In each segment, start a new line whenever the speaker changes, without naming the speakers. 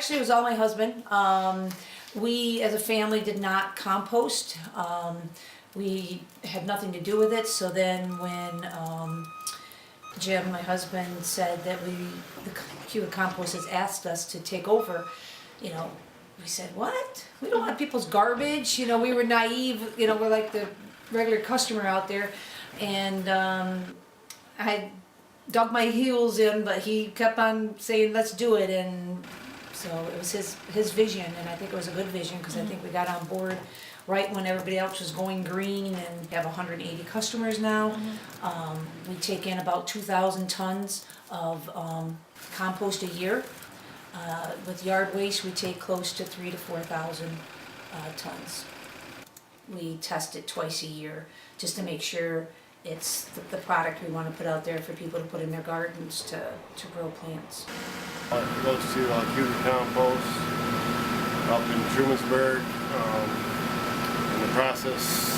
actually, it was all my husband. We, as a family, did not compost. We had nothing to do with it, so then when Jim, my husband, said that the Cayuga Compost has asked us to take over, you know, we said, what? We don't want people's garbage. You know, we were naive, you know, we're like the regular customer out there. And I dug my heels in, but he kept on saying, let's do it. And so it was his vision, and I think it was a good vision, because I think we got on board right when everybody else was going green, and we have 180 customers now. We take in about 2,000 tons of compost a year. With yard waste, we take close to 3,000 to 4,000 tons. We test it twice a year just to make sure it's the product we want to put out there for people to put in their gardens to grow plants.
It goes to Cayuga Compost up in Trumansburg. And the process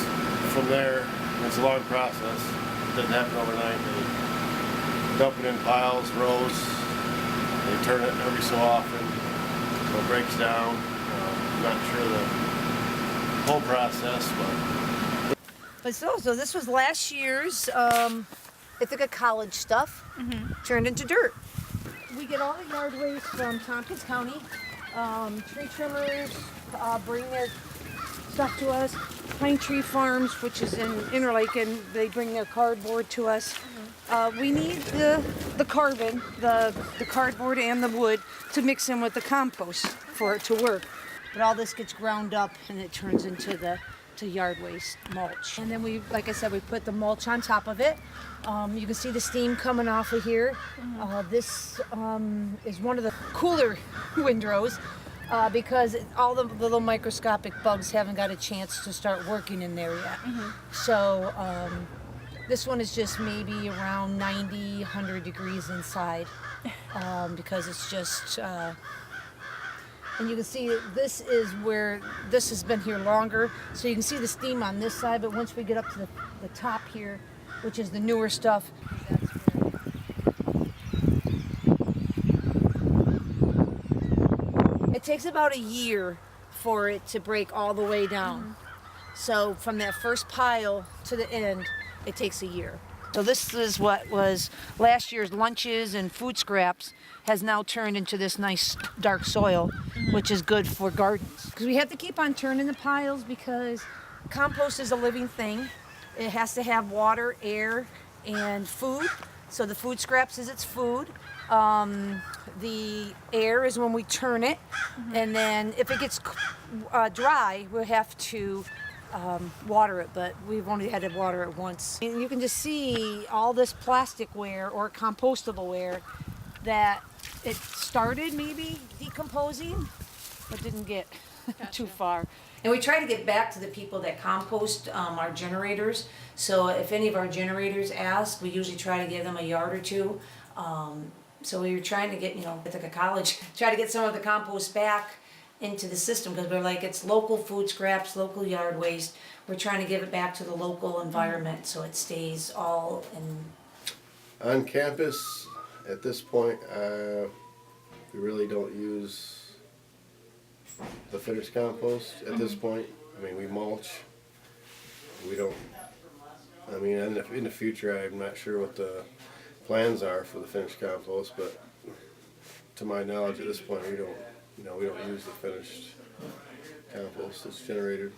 from there, it's a long process. It doesn't happen overnight. They dump it in piles, rows. They turn it every so often so it breaks down. I'm not sure the whole process,
But so this was last year's Ithaca College stuff turned into dirt. We get all the yard waste from Tompkins County. Tree trimmers bring their stuff to us. Pine Tree Farms, which is in Interlaken, they bring their cardboard to us. We need the carbon, the cardboard and the wood to mix in with the compost for it to work. But all this gets ground up and it turns into yard waste mulch. And then we, like I said, we put the mulch on top of it. You can see the steam coming off of here. This is one of the cooler windrows because all the little microscopic bugs haven't got a chance to start working in there yet. So this one is just maybe around 90, 100 degrees inside because it's just, and you can see this is where this has been here longer. So you can see the steam on this side, but once we get up to the top here, which is the newer stuff, that's where it takes about a year for it to break all the way down. So from that first pile to the end, it takes a year. So this is what was last year's lunches and food scraps has now turned into this nice dark soil, which is good for gardens. Because we have to keep on turning the piles because compost is a living thing. It has to have water, air, and food. So the food scraps is its food. The air is when we turn it. And then if it gets dry, we'll have to water it, but we've only had to water it once. And you can just see all this plasticware or compostable ware that it started maybe decomposing, but didn't get too far. And we try to get back to the people that compost our generators. So if any of our generators ask, we usually try to give them a yard or two. So we were trying to get, you know, Ithaca College, try to get some of the compost back into the system because we're like, it's local food scraps, local yard waste. We're trying to give it back to the local environment so it stays all in.
On campus, at this point, we really don't use the finished compost at this point. I mean, we mulch. We don't, I mean, in the future, I'm not sure what the plans are for the finished compost, but to my knowledge at this point, we don't use the finished compost that's generated.